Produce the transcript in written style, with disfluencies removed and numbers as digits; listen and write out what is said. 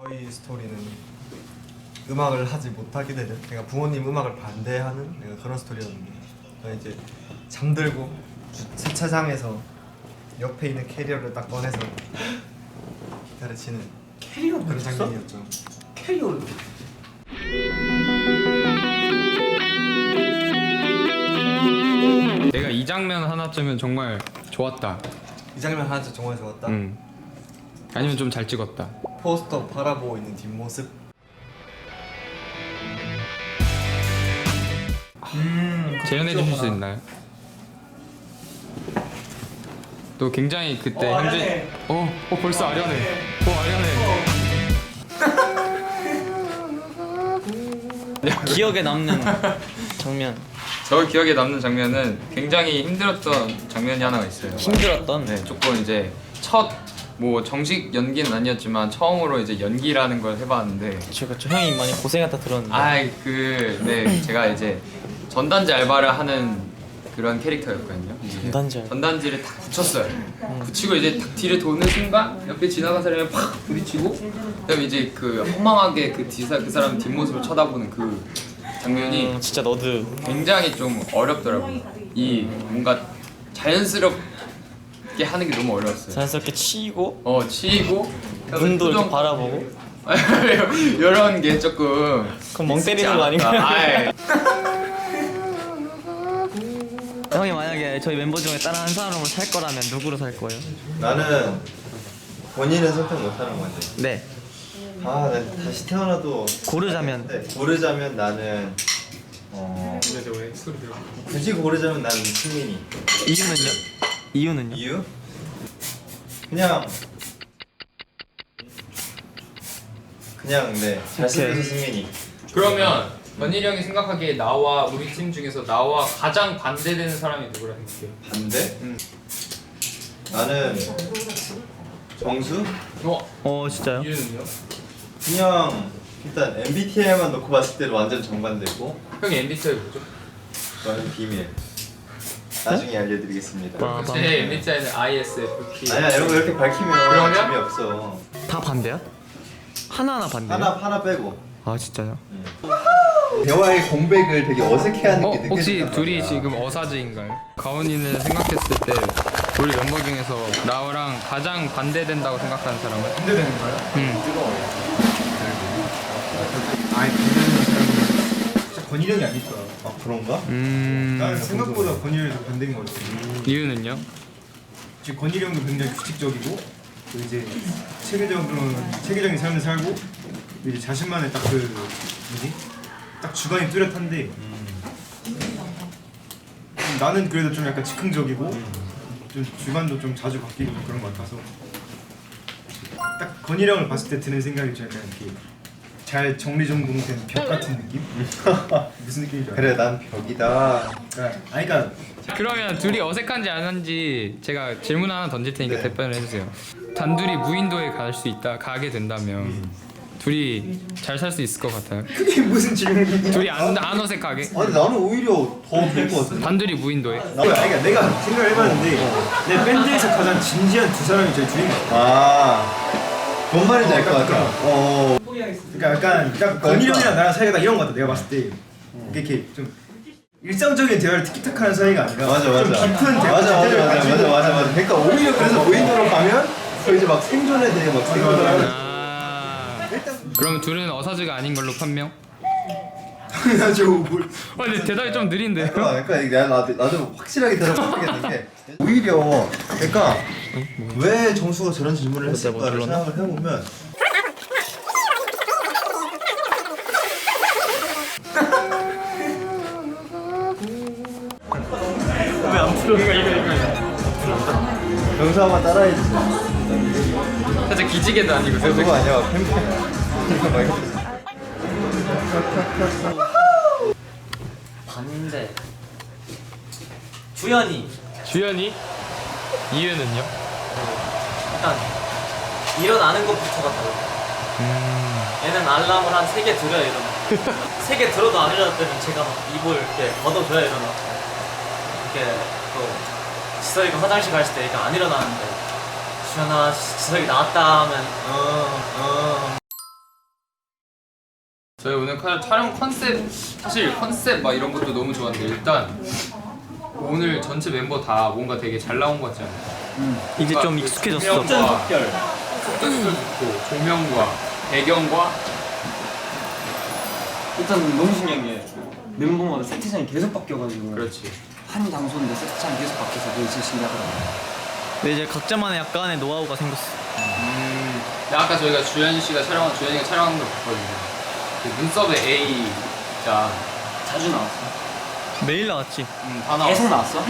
저희 스토리는 음악을 하지 못하게 되는, 그러니까 부모님 음악을 반대하는 그런 스토리였는데, 저는 이제 잠들고 세차장에서 옆에 있는 캐리어를 딱 꺼내서 기타를 치는 그런 장면이었죠. 캐리어를? 내가 이 장면 하나쯤은 정말 좋았다. 이 장면 하나 정말 좋았다. 아니면 좀 잘 찍었다. 포스터 바라보고 있는 뒷모습. 재현해 주실 수 있나요? 또 굉장히 그때 현재 벌써 아련해. 아련해. 기억에 남는 장면. 저 기억에 남는 장면은 굉장히 힘들었던 장면이 하나가 있어요. 힘들었던? 네, 조금 이제 첫 뭐 정식 연기는 아니었지만 처음으로 이제 연기라는 걸 해봤는데. 그쵸. 형이 많이 고생했다 들었는데. 네, 제가 이제 전단지 알바를 하는 그런 캐릭터였거든요. 전단지를 딱 붙였어요. 붙이고 이제 딱 뒤를 도는 순간 옆에 지나간 사람이 팍 부딪히고, 그다음에 이제 그 허망하게 그 사람 뒷모습을 쳐다보는 그 장면이 진짜 너드 굉장히 좀 어렵더라고요. 이 뭔가 자연스럽게 하는 게 너무 어려웠어요. 자연스럽게 치이고 치이고 눈도 이렇게 바라보고 이런 게 조금. 그럼 멍 때리는 거 아닌가요? 형이 만약에 저희 멤버 중에 다른 한 사람을 살 거라면 누구로 살 거예요? 나는 본인은 선택 못하는 건데. 네. 난 다시 태어나도 고르자면 나는 굳이 고르자면 나는 승민이. 이유는요? 이유? 그냥 네 잘생겨서 승민이. 그러면 원일이 형이 생각하기에 나와 우리 팀 중에서 나와 가장 반대되는 사람이 누구라 생각해요? 반대? 나는 정수? 진짜요? 이유는요? 그냥 일단 MBTI만 놓고 봤을 때는 완전 정반대고. 형이 MBTI 뭐죠? 저는 비밀. 나중에 알려드리겠습니다. 제 MBTI는 ISFP. 아니야, 이런 거 이렇게 밝히면 그러면? 재미없어. 다 반대야? 하나하나 반대요? 하나 빼고. 아 진짜요? 대화의 공백을 되게 어색해하는 게 느껴진단 혹시 말이야. 둘이 지금 어사즈인가요? 가온이는 생각했을 때 우리 멤버 중에서 나랑 가장 반대된다고 생각하는 사람은? 반대되는 거야? 아니 반대되는 사람은 진짜 권일형이 아닐 거야. 아 그런가? 나는 생각보다 권일형이 더 반대인 것 같아. 이유는요? 지금 권일형도 굉장히 규칙적이고, 또 이제 체계적인 삶을 살고, 이제 자신만의 딱 딱 주관이 뚜렷한데, 나는 그래도 좀 약간 즉흥적이고, 좀 주관도 좀 자주 바뀌고 그런 것 같아서, 딱 권일형을 봤을 때 드는 생각이 좀 약간 이렇게 잘 정리정돈된 벽 같은 느낌? 무슨 느낌인지 알아? 그래, 난 벽이다. 그러니까 그러면 둘이 어색한지 안 한지 제가 질문 하나 던질 테니까 네. 답변을 해주세요. 단둘이 무인도에 가게 된다면 둘이 잘 살 수 있을 것 같아요? 그게 무슨 질문이야? 둘이 안 어색하게? 아니 나는 오히려 더 될 것 같은데. 단둘이 무인도에? 그러니까 내가 생각을 해봤는데 내 밴드에서 가장 진지한 두 사람이 저희 주인공. 뭔 말인지 알 것 같아. 그러니까 약간 딱 권일형이랑 나랑 사이가 딱 이런 것 같아. 내가 봤을 때 이렇게 좀 일상적인 대화를 티키타카하는 사이가 아니라 맞아. 좀 깊은 대화. 맞아. 그러니까 오히려 그래서 무인도로 가면 또 이제 막 생존에 대해 막 생각을. 그러면 둘은 어사즈가 아닌 걸로 판명? 당연하죠. 뭘. 근데 대답이 좀 느린데? 그러니까 나도 확실하게 대답하겠는 게 오히려 그러니까 왜 정수가 저런 질문을 했을까를 생각을 해보면 왜안 풀어? 영상 한번 따라해주세요. 살짝 기지개도 아니고 그거 살짝 아니야 팬. 봤는데 주연이 주연이? 이유는요? 일단 일어나는 것부터가 달라. 얘는 알람을 한 3개 들어야 일어나. 3개 들어도 안 일어났다면 제가 막 입을 이렇게 걷어줘야 일어나. 이렇게 또 지석이가 화장실 갈 때 이렇게 안 일어나는데 주연아 지석이 나왔다 하면 저희 오늘 촬영 컨셉 사실 컨셉 막 이런 것도 너무 좋았는데 일단 오늘 전체 멤버 다 뭔가 되게 잘 나온 것 같지 않아요? 이제 뭔가 좀 그 익숙해졌어. 조명과 속도도 좋고 조명과 배경과 일단 너무 신기한 게 멤버마다 세트장이 계속 바뀌어가지고 그렇지. 한 장소인데 세트장이 계속 바뀌어서 그게 진짜 신기하더라고요. 근데 이제 각자만의 약간의 노하우가 생겼어. 근데 아까 저희가 주현이가 촬영한 걸 봤거든요. 그 눈썹에 A 자 자주 나왔어. 매일 나왔지. 다 나왔어. 계속 나왔어?